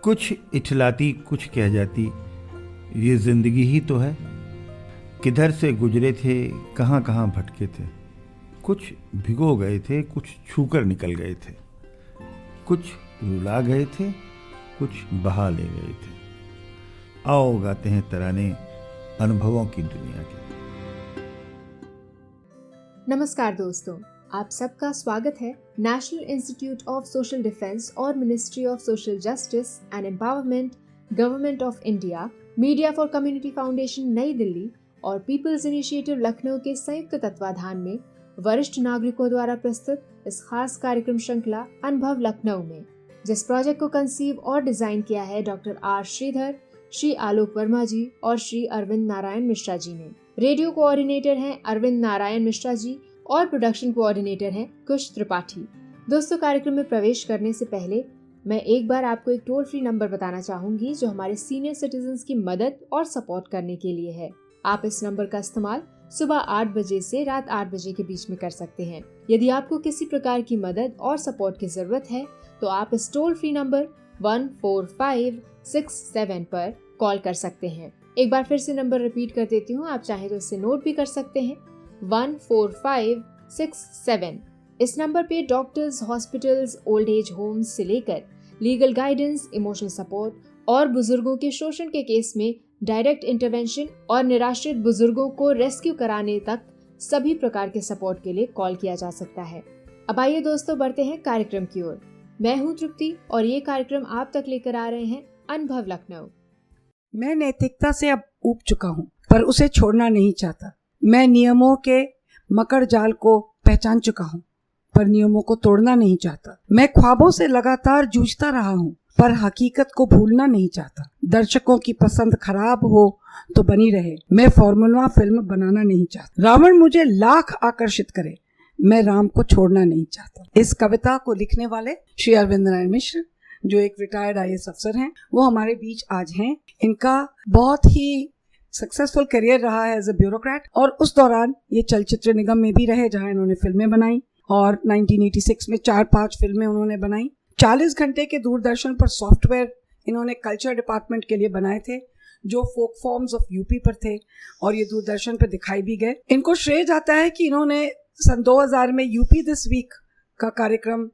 कुछ इठलाती कुछ कह जाती, ये जिंदगी ही तो है। किधर से गुजरे थे, कहाँ कहाँ भटके थे। कुछ भिगो गए थे, कुछ छूकर निकल गए थे। कुछ रुला गए थे, कुछ बहा ले गए थे। आओ गाते हैं तराने अनुभवों की दुनिया के। नमस्कार दोस्तों, आप सबका स्वागत है national institute of social defence और ministry of social justice and empowerment, government of India, media for community foundation New Delhi और पीपल्स इनिशिएटिव लखनऊ के संयुक्त तत्वाधान में वरिष्ठ नागरिकों द्वारा प्रस्तुत इस खास कार्यक्रम श्रृंखला अनुभव लखनऊ में, जिस प्रोजेक्ट को कंसीव और डिजाइन किया है डॉक्टर आर श्रीधर, श्री आलोक वर्मा जी और श्री अरविंद नारायण मिश्रा जी ने। रेडियो कोऑर्डिनेटर हैं अरविंद नारायण मिश्रा जी और प्रोडक्शन कोऑर्डिनेटर हैं कुश त्रिपाठी। दोस्तों, कार्यक्रम में प्रवेश करने से पहले मैं एक बार आपको एक टोल फ्री नंबर बताना चाहूंगी जो हमारे सीनियर सिटीजन्स की मदद और सपोर्ट करने के लिए है। आप इस नंबर का इस्तेमाल सुबह 8 बजे से रात 8 बजे के बीच में कर सकते हैं। यदि आपको किसी प्रकार की मदद और सपोर्ट की जरूरत है तो आप इस टोल फ्री नंबर 14567 पर कॉल कर सकते हैं। एक बार फिर से नंबर रिपीट कर देती हूँ, आप चाहें तो इसे नोट भी कर सकते हैं। 14567। इस नंबर पे doctors, hospitals, old age homes से लेकर लीगल गाइडेंस, इमोशनल सपोर्ट और बुजुर्गों के शोषण के केस में डायरेक्ट इंटरवेंशन और निराश्रित बुजुर्गों को रेस्क्यू कराने तक सभी प्रकार के सपोर्ट के लिए कॉल किया जा सकता है। अब आइए दोस्तों, बढ़ते हैं कार्यक्रम की ओर। मैं हूँ तृप्ति और ये कार्यक्रम आप तक लेकर आ रहे हैं अनुभव लखनऊ। मैं नैतिकता से अब ऊब चुका हूँ, पर उसे छोड़ना नहीं चाहता। मैं नियमों के मकड़ जाल को पहचान चुका हूँ, पर नियमों को तोड़ना नहीं चाहता। मैं ख्वाबों से लगातार जूझता रहा हूँ, पर हकीकत को भूलना नहीं चाहता। दर्शकों की पसंद खराब हो तो बनी रहे, मैं फॉर्मूला फिल्म बनाना नहीं चाहता। रावण मुझे लाख आकर्षित करे, मैं राम को छोड़ना नहीं चाहता। इस कविता को लिखने वाले श्री अरविंद नारायण मिश्र, जो एक रिटायर्ड IAS अफसर हैं, वो हमारे बीच आज हैं। इनका बहुत ही सक्सेसफुल करियर रहा है एज ए ब्यूरोक्रेट, और उस दौरान ये चलचित्र निगम में भी रहे जहां इन्होंने फिल्में बनाई, और 1986 में 4-5 फिल्में उन्होंने बनाई। 40 घंटे के दूरदर्शन पर सॉफ्टवेयर इन्होंने कल्चर डिपार्टमेंट के लिए बनाए थे जो फोक फॉर्म्स ऑफ यूपी पर थे, और ये दूरदर्शन पर दिखाई भी गए। इनको श्रेय जाता है कि इन्होंने सन 2000 में यूपी दिस वीक का कार्यक्रम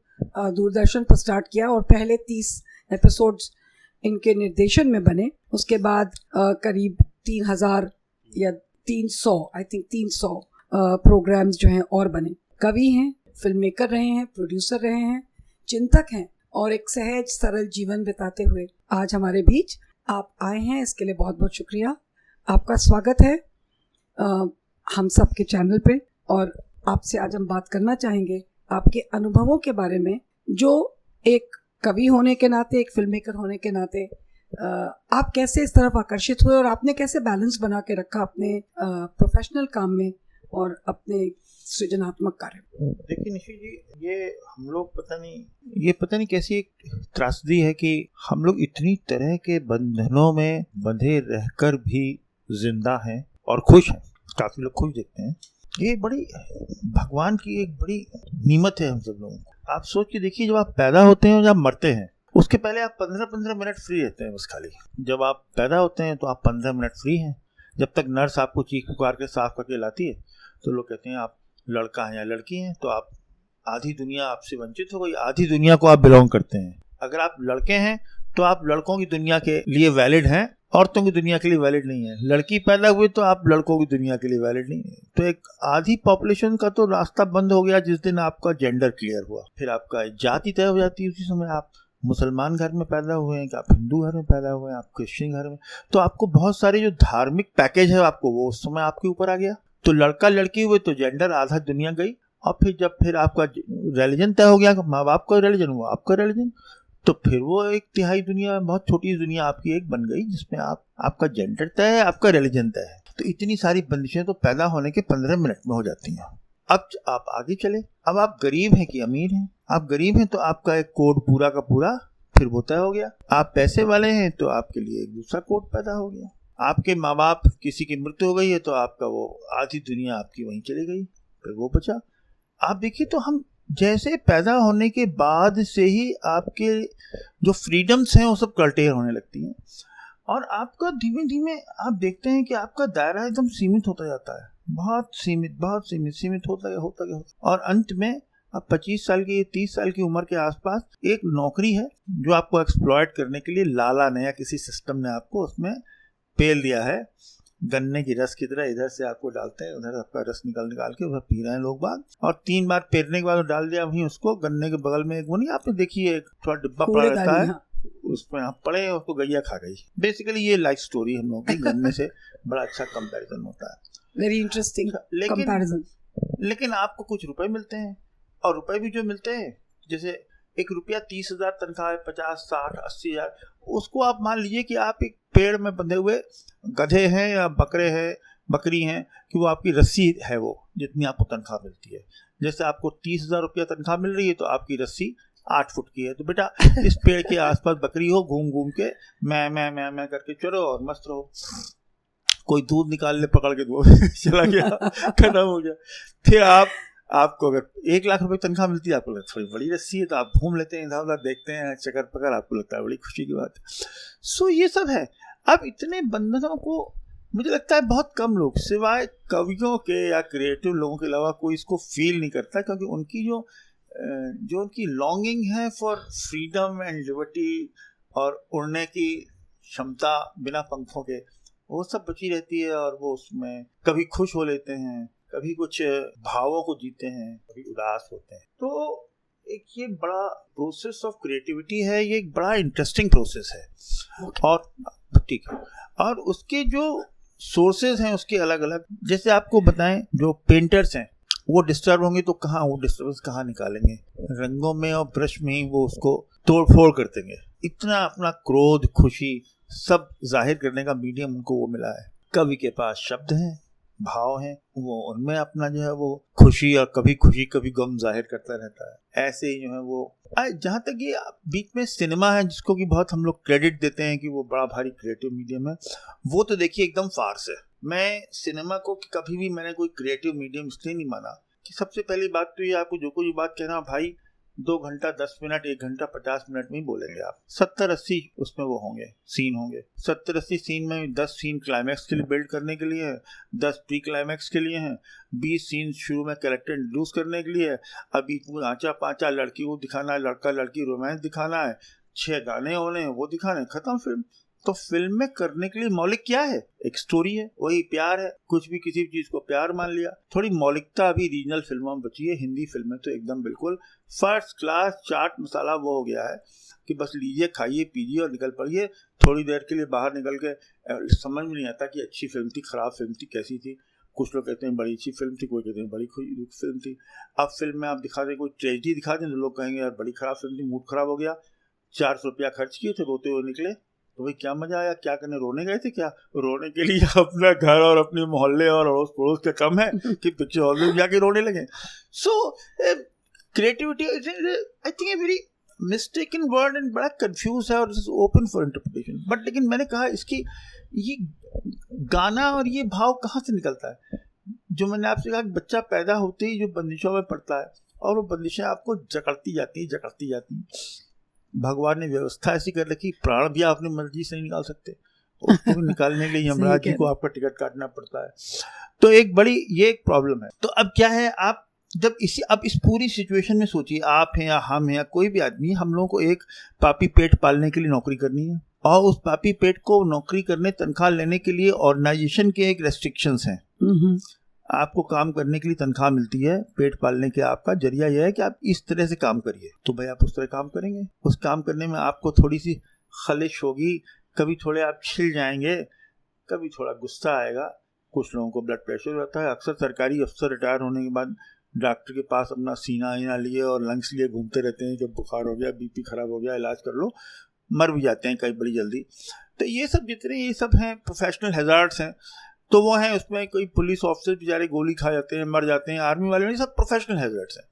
दूरदर्शन पर स्टार्ट किया और पहले 30 एपिसोड्स इनके निर्देशन में बने। उसके बाद करीब 3000 या 300 प्रोग्राम्स जो हैं और बने। कवि हैं, फिल्म मेकर रहे हैं, प्रोड्यूसर रहे हैं, चिंतक हैं, और एक सहज सरल जीवन बिताते हुए आज हमारे बीच आप आए हैं, इसके लिए बहुत बहुत शुक्रिया। आपका स्वागत है हम सब के चैनल पे, और आपसे आज हम बात करना चाहेंगे आपके अनुभवों के बारे में, जो एक कवि होने के नाते, एक फिल्म मेकर होने के नाते आप कैसे इस तरफ आकर्षित हुए और आपने कैसे बैलेंस बना के रखा अपने प्रोफेशनल काम में और अपने सृजनात्मक कार्य में। देखिए निशि जी, ये हम लोग पता नहीं कैसी एक त्रासदी है कि हम लोग इतनी तरह के बंधनों में बंधे रहकर भी जिंदा हैं और खुश हैं। काफी लोग खुश दिखते हैं। ये बड़ी भगवान की एक बड़ी नीमत है हम सब लोगों को। आप सोच के देखिए, जब आप पैदा होते हैं और जब मरते हैं, उसके पहले आप 15-15 मिनट फ्री रहते हैं बस खाली। जब आप पैदा होते हैं तो आप 15 मिनट फ्री हैं। जब तक नर्स आपको चीख पुकार के साफ करके लाती है तो लोग कहते हैं आप लड़का हैं या लड़की हैं, तो आप आधी दुनिया आपसे वंचित हो गई, आधी दुनिया को आप बिलोंग करते हैं। अगर आप लड़के हैं तो आप लड़कों की दुनिया के लिए वैलिड हैं, औरतों की दुनिया के लिए वैलिड नहीं है। लड़की पैदा हुई तो आप लड़कों की दुनिया के लिए वैलिड नहीं है। तो एक आधी पॉपुलेशन का तो रास्ता बंद हो गया जिस दिन आपका जेंडर क्लियर हुआ। फिर आपका जाति तय हो जाती है उसी समय। आप मुसलमान घर में पैदा हुए हैं कि आप हिंदू घर में पैदा हुए हैं, आप क्रिश्चियन घर में, तो आपको बहुत सारे जो धार्मिक पैकेज है आपको वो उस समय आपके ऊपर आ गया। तो लड़का लड़की हुए तो जेंडर आधा दुनिया गई, और फिर आपका रिलीजन तय हो गया, माँ बाप का रिलीजन हुआ आपका रिलीजन, तो फिर वो एक तिहाई दुनिया, बहुत छोटी दुनिया आपकी एक बन गई जिसमें आपका जेंडर तय है, आपका रिलीजन तय है। तो इतनी सारी बंदिशें तो पैदा होने के 15 मिनट में हो जाती हैं। अब आप आगे चले, अब आप गरीब हैं कि अमीर हैं। आप गरीब हैं तो आपका एक कोड पूरा का पूरा फिर वो तय हो गया। आप पैसे वाले हैं तो आपके लिए एक दूसरा कोड पैदा हो गया। आपके माँ बाप किसी की मृत्यु हो गई है तो आपका वो आधी दुनिया आपकी वहीं चली गई, फिर वो बचा। आप देखिए तो हम जैसे पैदा होने के बाद से ही आपके जो फ्रीडम्स हैं वो सब कर्टेल होने लगती हैं, और आपका धीमे धीमे आप देखते हैं कि आपका दायरा एकदम सीमित होता जाता है, बहुत सीमित होता गया, और अंत में अब 25 साल की 30 साल की उम्र के आसपास एक नौकरी है जो आपको एक्सप्लॉइट करने के लिए लाला ने या किसी सिस्टम ने आपको उसमें पेल दिया है, गन्ने की रस की तरह इधर से आपको डालते हैं, उधर आपका रस निकाल के उधर पी रहे हैं लोग बाग, और 3 बार पेरने के बाद डाल दिया वहीं उसको गन्ने के बगल में एक वो नहीं आपने देखी है एक थोड़ा डिब्बा पड़ा रहता है, उसमें आप पड़े और उसको गैया खा गई। बेसिकली ये लाइफ स्टोरी हम लोग की गन्ने से बड़ा अच्छा कंपैरिजन होता है, वेरी इंटरेस्टिंग कंपैरिजन। लेकिन आपको कुछ रुपए मिलते हैं, और रुपए भी जो मिलते हैं जैसे 1 रुपया 30,000 तनख्वाह है, 50, 60, 80,000, उसको आप मान लीजिए कि आप एक पेड़ में बंधे हुए गधे हैं या बकरी हैं कि वो आपकी रस्सी है, वो जितनी आपको तनख्वाह मिलती है। जैसे आपको 30,000 रुपया तनख्वाह मिल रही है तो आपकी रस्सी 8 फुट की है, तो बेटा इस पेड़ के आसपास बकरी हो, घूम घूम के मैं करके चलो और मस्त रहो। कोई दूध निकाल ले पकड़ के वो चला गया, खत्म हो गया। फिर आपको अगर 1 लाख रुपए तनख्वाह मिलती है, आपको लगता है थोड़ी बड़ी रस्सी है, तो आप घूम लेते हैं, इधर उधर देखते हैं, चक्कर पकड़, आपको लगता है बड़ी खुशी की बात है। सो ये सब है। अब इतने बंधनों को मुझे लगता है बहुत कम लोग सिवाय कवियों के या क्रिएटिव लोगों के अलावा कोई इसको फील नहीं करता, क्योंकि उनकी जो उनकी लॉन्गिंग है फॉर फ्रीडम एंड लिबर्टी और उड़ने की क्षमता बिना पंखों के, वो सब बची रहती है, और वो उसमें कभी खुश हो लेते हैं, कभी कुछ भावों को जीते हैं, कभी उदास होते हैं। तो एक ये बड़ा प्रोसेस ऑफ क्रिएटिविटी है, ये एक बड़ा इंटरेस्टिंग प्रोसेस है। और ठीक है, और उसके जो सोर्सेज हैं उसके अलग अलग, जैसे आपको बताएं जो पेंटर्स हैं वो डिस्टर्ब होंगे तो कहाँ वो डिस्टर्बेंस कहाँ निकालेंगे, रंगों में और ब्रश में ही वो उसको तोड़ फोड़ कर देंगे। इतना अपना क्रोध, खुशी सब जाहिर करने का मीडियम उनको वो मिला है। कवि के पास शब्द हैं, भाव हैं, वो उनमें अपना जो है वो खुशी और कभी खुशी कभी गम जाहिर करता रहता है। ऐसे ही जो है वो जहाँ तक ये बीच में सिनेमा है जिसको कि बहुत हम लोग क्रेडिट देते हैं कि वो बड़ा भारी क्रिएटिव मीडियम है, वो तो देखिए एकदम फार्स है। मैं सिनेमा को कभी भी मैंने कोई क्रिएटिव मीडियम इसलिए नहीं माना कि सबसे पहली बात तो ये आपको जो कोई बात कहना भाई 2 घंटा 10 मिनट 1 घंटा 50 मिनट में ही बोलेंगे आप, 70-80 उसमें वो होंगे सीन होंगे। 70-80 सीन में 10 सीन क्लाइमैक्स के लिए बिल्ड करने के लिए है, 10 प्री क्लाइमैक्स के लिए हैं, 20 सीन शुरू में कैरेक्टर इंट्रोड्यूस करने के लिए है, अभी आँचा पाँचा लड़की को दिखाना है, लड़का लड़की रोमांस दिखाना है, 6 गाने होने हैं वो दिखाने, खत्म फिल्म। तो फिल्म में करने के लिए मौलिक क्या है? एक स्टोरी है, वही प्यार है, कुछ भी किसी चीज को प्यार मान लिया। थोड़ी मौलिकता अभी रीजनल फिल्मों में बची है, हिंदी फिल्में तो एकदम बिल्कुल फर्स्ट क्लास चाट मसाला वो हो गया है कि बस लीजिए खाइए पीजिए और निकल पड़िए। थोड़ी देर के लिए बाहर निकल के समझ में नहीं आता कि अच्छी फिल्म थी, खराब फिल्म थी, कैसी थी। कुछ लोग कहते हैं बड़ी अच्छी फिल्म थी, कोई कहते हैं बड़ी फिल्म थी। अब फिल्म में आप दिखा दें कोई ट्रेजेडी दिखा दें तो लोग कहेंगे यार बड़ी खराब फिल्म थी, मूड खराब हो गया, 400 रुपया खर्च किए थे, रोते हुए निकले, तो भाई क्या मजा आया? क्या करने, रोने गए थे क्या? रोने के लिए अपना घर और अपने मोहल्ले और अड़ोस पड़ोस का कम है कि पिक्चर हॉल में जाके रोने लगे। सो creativity I think a very mistaken word and बड़ा कंफ्यूज है और ओपन फॉर इंटरप्रिटेशन। बट लेकिन मैंने कहा इसकी ये गाना और ये भाव कहाँ से निकलता है? जो मैंने आपसे कहा बच्चा पैदा होते ही जो बंदिशों में पड़ता है और वो बंदिशें आपको जकड़ती जाती। भगवान ने व्यवस्था ऐसी कर रखी, प्राण भी अपनी मर्जी से नहीं निकाल सकते, उसको भी निकालने के लिए यमराज जी को आपका टिकट काटना पड़ता है। तो एक बड़ी ये एक प्रॉब्लम है। तो अब क्या है, आप जब अब इस पूरी सिचुएशन में सोचिए, आप हैं या हम हैं या कोई भी आदमी, हम लोगों को एक पापी पेट पालने के लिए नौकरी करनी है, और उस पापी पेट को नौकरी करने, तनख्वाह लेने के लिए ऑर्गेनाइजेशन के एक रेस्ट्रिक्शंस हैं। आपको काम करने के लिए तनख्वाह मिलती है, पेट पालने के आपका जरिया यह है कि आप इस तरह से काम करिए, तो भाई आप उस तरह काम करेंगे। उस काम करने में आपको थोड़ी सी खलिश होगी, कभी थोड़े आप छिल जाएंगे, कभी थोड़ा गुस्सा आएगा, कुछ लोगों को ब्लड प्रेशर रहता है। अक्सर सरकारी अफसर रिटायर होने के बाद डॉक्टर के पास अपना सीना लिए और लंग्स लिए घूमते रहते हैं, जब बुखार हो गया, बीपी खराब हो गया, इलाज कर लो, मर भी जाते हैं कई बड़ी जल्दी। तो ये सब जितने ये सब हैं प्रोफेशनल हैजार्ड्स हैं, तो वो हैं, उसमें कोई पुलिस ऑफिसर बेचारे गोली खा जाते हैं, मर जाते हैं, आर्मी वाले, ये सब प्रोफेशनल हैजर्ड्स हैं।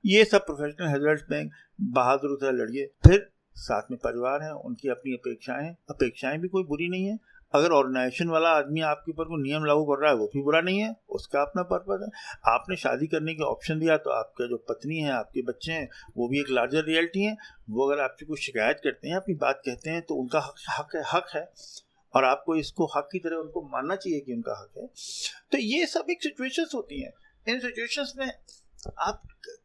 ये सब प्रोफेशनल हैजर्ड्स में बहादुर तरह लड़िए। फिर साथ में परिवार है, उनकी अपनी अपेक्षाएं भी कोई बुरी नहीं है, अगर ऑर्गेनाइजेशन वाला आदमी आपके ऊपर कोई नियम लागू कर रहा है वो भी बुरा नहीं है, उसका अपना पर्पस है। आपने शादी करने के ऑप्शन दिया तो आपका जो पत्नी है, आपके बच्चे हैं, वो भी एक लार्जर रियलिटी है। वो अगर आपसे कुछ शिकायत करते हैं, अपनी बात कहते हैं, तो उनका हक है और आपको इसको हक की तरह उनको मानना चाहिए कि उनका हक है। तो ये सब एक सिचुएशंस होती हैं। इन सिचुएशंस में आप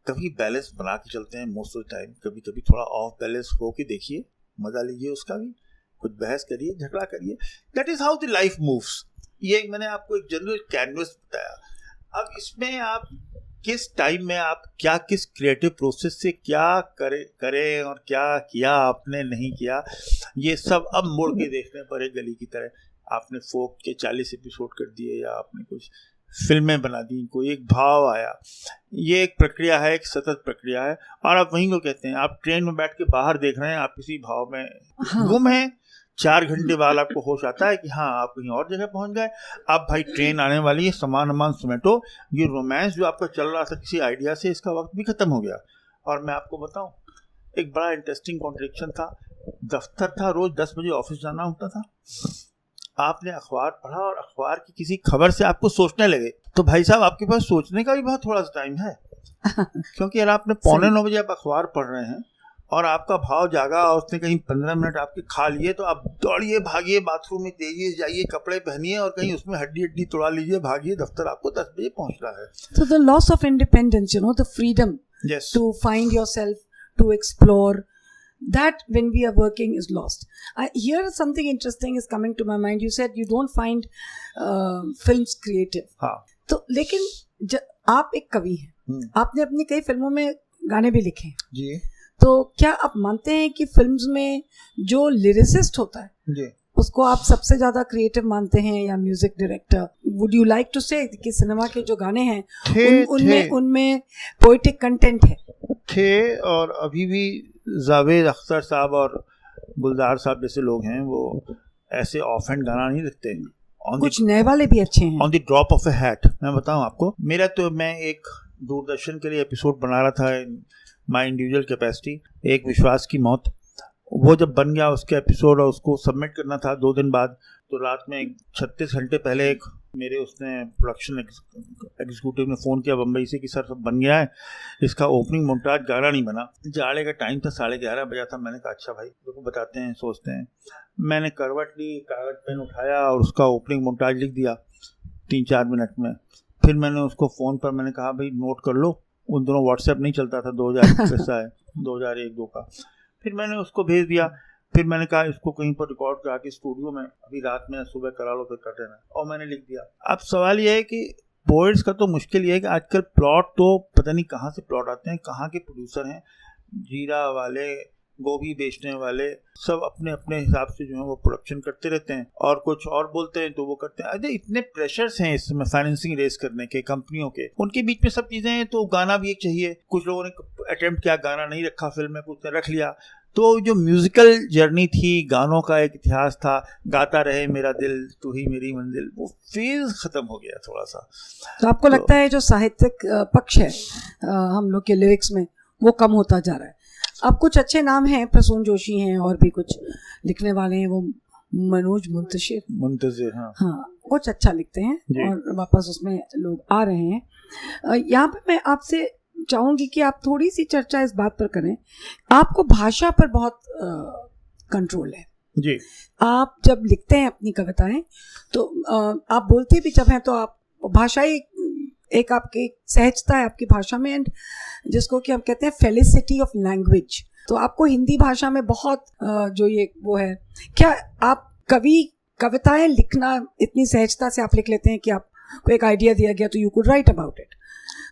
कभी बैलेंस बना के चलते हैं मोस्ट ऑफ द टाइम, कभी कभी थोड़ा ऑफ बैलेंस हो के देखिए, मजा लीजिए उसका भी, कुछ बहस करिए, झगड़ा करिए। That is how the life moves. ये मैंने आपको एक जनरल कैनवस बताया। अब इसमें आप किस टाइम में आप क्या, किस क्रिएटिव प्रोसेस से क्या करें और क्या किया आपने, नहीं किया, ये सब अब मुड़ के देखने पर एक गली की तरह। आपने फोक के 40 एपिसोड कर दिए या आपने कुछ फिल्में बना दी, कोई एक भाव आया, ये एक प्रक्रिया है, एक सतत प्रक्रिया है। और आप वहीं को कहते हैं, आप ट्रेन में बैठ के बाहर देख रहे हैं, आप किसी भाव में गुम हैं, 4 घंटे बाद आपको होश आता है कि हाँ आप कहीं और जगह पहुंच गए। अब भाई ट्रेन आने वाली है, सामान समेटो। ये रोमांस जो आपका चल रहा था किसी आइडिया से, इसका वक्त भी खत्म हो गया। और मैं आपको बताऊं, एक बड़ा इंटरेस्टिंग कॉन्ट्रडिक्शन था। दफ्तर था, रोज 10 बजे ऑफिस जाना होता था, आपने अखबार पढ़ा और अखबार की किसी खबर से आपको सोचने लगे, तो भाई साहब आपके पास सोचने का भी बहुत थोड़ा सा टाइम है। क्योंकि अगर आपने 8:45 बजे आप अखबार पढ़ रहे हैं और आपका भाव जागा और उसने कहीं 15 मिनट आपके खा लिए, तो आप दौड़िए, भागिए, बाथरूम में तेजी जाइए, कपड़े पहनिए और कहीं उसमें हड्डी तोड़ा लीजिए, भागिए, दफ्तर आपको 10 बजे पहुंचना है। So the loss of independence, you know, the freedom to find yourself, to explore, that when we are working is lost. Here something interesting is coming to my mind. You said you don't find films creative. हाँ. तो लेकिन आप एक कवि हैं, आपने अपनी कई फिल्मों में गाने भी लिखे हैं जी। तो क्या आप मानते हैं कि फिल्म्स में जो लिरिसिस्ट होता है जी, उसको आप सबसे ज्यादा क्रिएटिव मानते हैं या music director? Would you like to say कि सिनेमा के जो गाने हैं उनमें पोएटिक कंटेंट है? थे, और अभी भी जावेद अख्तर साहब और गुलजार साहब जैसे लोग हैं, वो ऐसे ऑफ हैंड गाना नहीं लिखते। कुछ नए वाले भी अच्छे हैं। On the drop of A hat. मैं बताऊं आपको, मैं एक दूरदर्शन के लिए एपिसोड बना रहा था, माई इंडिविजुअल कैपेसिटी, एक विश्वास की मौत। वो जब बन गया उसके एपिसोड और उसको सबमिट करना था 2 दिन बाद, तो रात में 36 घंटे पहले एक मेरे उसने प्रोडक्शन एग्जीक्यूटिव ने फ़ोन किया बम्बई से कि सर सब बन गया है, इसका ओपनिंग मोन्टाज गाना नहीं बना। जाड़े का टाइम था, 11:30 बजा था। मैंने कहा अच्छा भाई देखो बताते हैं, सोचते हैं। मैंने करवट ली, कागज पेन उठाया और उसका ओपनिंग मोन्टाज लिख दिया 3-4 मिनट में। फिर मैंने उसको फ़ोन पर मैंने कहा भाई नोट कर लो, उन दोनों व्हाट्सएप नहीं चलता था, 2000 पैसा है 2001-2 का। फिर मैंने उसको भेज दिया। फिर मैंने कहा इसको कहीं पर रिकॉर्ड करा के स्टूडियो में अभी रात में सुबह करा लो, फिर कर देना। और मैंने लिख दिया। अब सवाल यह है कि पोएट्स का तो मुश्किल ये है कि आजकल प्लॉट तो पता नहीं कहाँ से प्लॉट आते हैं, कहाँ के प्रोड्यूसर हैं, जीरा वाले, गोभी बेचने वाले, सब अपने अपने हिसाब से जो है वो प्रोडक्शन करते रहते हैं और कुछ और बोलते हैं तो वो करते हैं। अरे इतने प्रेशर्स हैं इसमें फाइनेंसिंग रेस करने के, कंपनियों के, उनके बीच में सब चीज़ें हैं। तो गाना भी एक चाहिए। कुछ लोगों ने अटेम्प्ट किया, गाना नहीं रखा फिल्म में, कुछ ने रख लिया। तो जो म्यूजिकल जर्नी थी, गानों का एक इतिहास था, गाता रहे मेरा दिल तू ही मेरी मंजिल, वो फेज खत्म हो गया थोड़ा सा। तो आपको लगता है जो साहित्यिक पक्ष है हम लोग के लिरिक्स में वो कम होता जा रहा है? अब कुछ अच्छे नाम हैं, प्रसून जोशी हैं और भी कुछ लिखने वाले हैं, वो मनोज मुंतशिर हाँ कुछ अच्छा लिखते हैं और वापस उसमें लोग आ रहे हैं। यहाँ पे मैं आपसे चाहूंगी कि आप थोड़ी सी चर्चा इस बात पर करें। आपको भाषा पर बहुत कंट्रोल है जी। आप जब लिखते हैं अपनी कविताएं तो आप बोलते भी जब हैं तो आप भाषा ही एक आपकी सहजता है आपकी भाषा में, एंड जिसको कि हम कहते हैं फेलिसिटी ऑफ लैंग्वेज। तो आपको हिंदी भाषा में बहुत जो ये वो है, क्या आप कविताएं लिखना इतनी सहजता से आप लिख लेते हैं कि आपको एक आइडिया दिया गया तो you could write about it?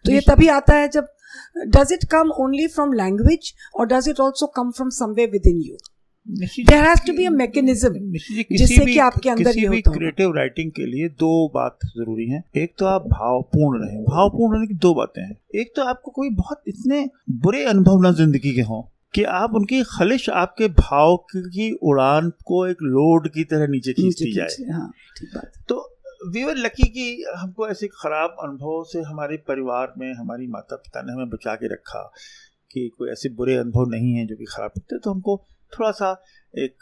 तो ये तभी आता है जब does it come only from language or does it also come from somewhere within you? There has to be a mechanism जिससे कि आपके अंदर ये होता है। किसी भी क्रिएटिव राइटिंग के लिए 2 बात जरूरी हैं। एक तो आप भावपूर्ण रहें। भावपूर्ण रहने की 2 बातें हैं। एक तो आपको कोई बहुत इतने बुरे अनुभव ना जिंदगी के हों कि आप उनकी खलिश आपके भाव की उड़ान को एक लोड की तरह नीचे खींचती जाए। हाँ, ठीक बात। तो वी वर लकी कि हमको ऐसे खराब अनुभवों से हमारे परिवार में हमारी माता पिता ने हमें बचा के रखा कि कोई ऐसे बुरे अनुभव नहीं हैं जो कि खराब लगते। तो हमको थोड़ा सा एक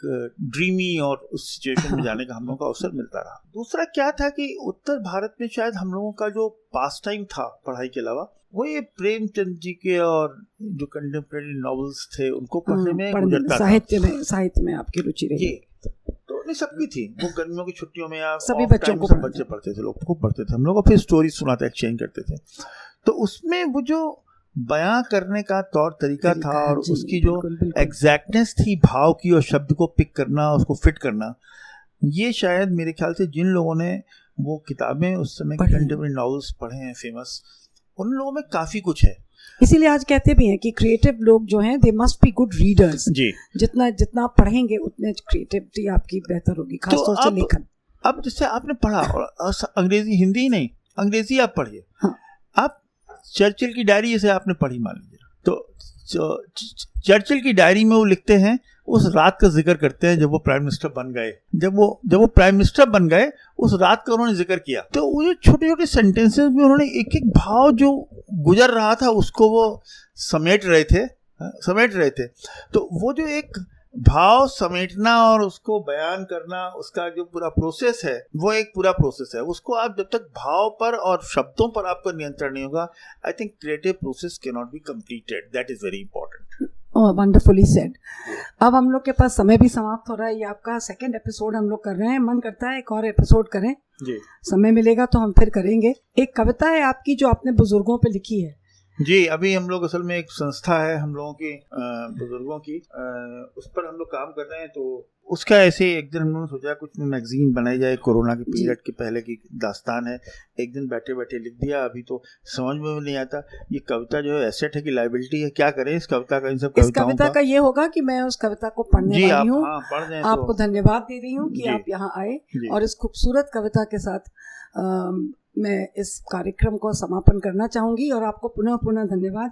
ड्रीमी और उस सिचुएशन में जाने का हम लोगों का अवसर मिलता रहा। दूसरा क्या था कि उत्तर भारत में शायद हम लोगों का जो पास टाइम था पढ़ाई के अलावा, वो ये प्रेमचंद जी के और जो कंटेम्प्रेरी नॉवेल्स थे उनको पढ़ने में गुजरता था। साहित्य में आपकी रुचि रही। तो नहीं सबकी थी, वो गर्मियों की छुट्टियों में या सभी बच्चों को बच्चे पढ़ते थे, लोग खूब पढ़ते थे, हम लोग फिर स्टोरी सुनाते एक्सचेंज करते थे। तो उसमें वो जो बयां करने का तौर तरीका था और उसकी जो एग्जैक्टनेस थी भाव की और शब्द को पिक करना, उसको फिट करना, ये शायद मेरे ख्याल से जिन लोगों ने वो किताबें उस समय की कंटेम्प्रेरी नॉवेल्स पढ़े हैं फेमस, उन लोगों में काफ़ी कुछ है। इसीलिए आज कहते भी हैं कि क्रिएटिव लोग जो हैं they must be good readers. जी, जितना आप पढ़ेंगे उतने क्रिएटिविटी आपकी बेहतर होगी, खासतौर से लेखन। अब जैसे आपने पढ़ा और अंग्रेजी, हिंदी ही नहीं, अंग्रेजी आप पढ़िए। हाँ। आप चर्चिल की डायरी जैसे आपने पढ़ी मान लीजिए, तो चर्चिल की डायरी में वो लिखते हैं, उस रात का जिक्र करते हैं जब वो प्राइम मिनिस्टर बन गए। जब वो प्राइम मिनिस्टर बन गए उस रात का उन्होंने जिक्र किया। तो वो जो छोटे छोटे सेंटेंसेस में उन्होंने एक एक भाव जो गुजर रहा था उसको वो समेट रहे थे। तो वो जो एक भाव समेटना और उसको बयान करना, उसका जो पूरा प्रोसेस है वो एक पूरा प्रोसेस है। उसको आप जब तक भाव पर और शब्दों पर आपका नियंत्रण नहीं होगा, I think creative process can not be completed. That is very important. Wonderfully said. अब हम लोग के पास समय भी समाप्त हो रहा है। ये आपका सेकंड एपिसोड हम लोग कर रहे हैं। मन करता है एक और एपिसोड करें जी। समय मिलेगा तो हम फिर करेंगे। एक कविता है आपकी जो आपने बुजुर्गों पे लिखी है। जी, अभी हम लोग असल में एक संस्था है हम लोगों की बुजुर्गों की, उस पर हम लोग काम कर रहे हैं। तो उसका ऐसे एक दिन हम लोगों ने सोचा कुछ मैगजीन बनाई जाए, कोरोना के पीरियड के पहले की दास्तान है। एक दिन बैठे बैठे लिख दिया। अभी तो समझ में नहीं आता ये कविता जो है एसेट है कि लायबिलिटी है, क्या करें इस कविता का, इन सब कविता का ये होगा कि मैं उस कविता को पढ़ने वाली हूँ। आपको धन्यवाद दे रही हूँ कि आप यहाँ आए और इस खूबसूरत कविता के साथ मैं इस कार्यक्रम को समापन करना चाहूँगी और आपको पुनः धन्यवाद।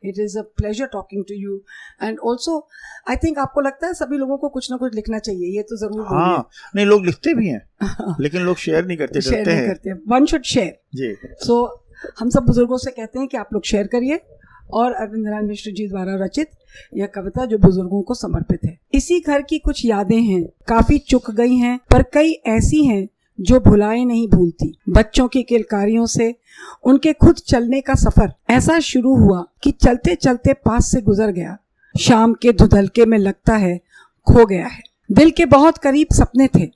It is a pleasure talking to you and also I think आपको लगता है सभी लोगों को कुछ ना कुछ लिखना चाहिए, ये तो ज़रूर। हाँ, नहीं लोग लिखते भी हैं लेकिन लोग शेयर नहीं करते। वन शुड शेयर जी। सो हम सब बुजुर्गों से कहते हैं कि आप लोग शेयर करिए। और अरविंद नारायण मिश्र जी द्वारा रचित यह कविता जो बुजुर्गों को समर्पित है। इसी घर की कुछ यादें हैं, काफी चुक गई हैं, पर कई ऐसी हैं जो भुलाए नहीं भूलती। बच्चों की किलकारियों से उनके खुद चलने का सफर ऐसा शुरू हुआ कि चलते चलते पास से गुजर गया। शाम के धुंधलके में लगता है खो गया है। दिल के बहुत करीब सपने थे,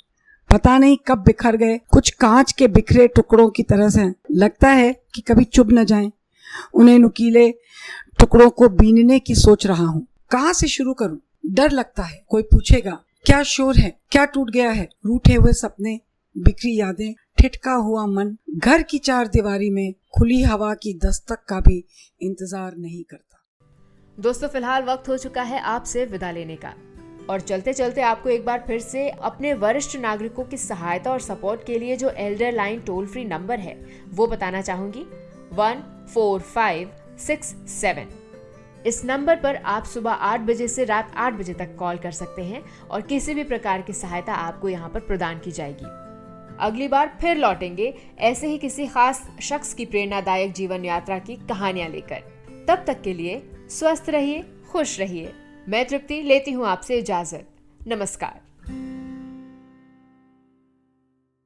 पता नहीं कब बिखर गए। कुछ कांच के बिखरे टुकड़ों की तरह से लगता है कि कभी चुभ न जाएं। उन्हें नुकीले टुकड़ों को बीनने की सोच रहा हूँ। कहाँ से शुरू करूँ? डर लगता है कोई पूछेगा क्या शोर है, क्या टूट गया है। रूठे हुए सपने, बिखरी यादें, ठिठका हुआ मन, घर की चार दीवारी में खुली हवा की दस्तक का भी इंतजार नहीं करता। दोस्तों, फिलहाल वक्त हो चुका है आपसे विदा लेने का और चलते चलते आपको एक बार फिर से अपने वरिष्ठ नागरिकों की सहायता और सपोर्ट के लिए जो Elder line toll free number है वो बताना चाहूंगी, 14567। इस नंबर पर आप सुबह 8 बजे से रात 8 बजे तक कॉल कर सकते हैं और किसी भी प्रकार की सहायता आपको यहाँ पर प्रदान की जाएगी। अगली बार फिर लौटेंगे ऐसे ही किसी खास शख्स की प्रेरणादायक जीवन यात्रा की कहानियां लेकर। तब तक के लिए स्वस्थ रहिए, खुश रहिए। मैं तृप्ति लेती हूँ आपसे इजाजत। नमस्कार।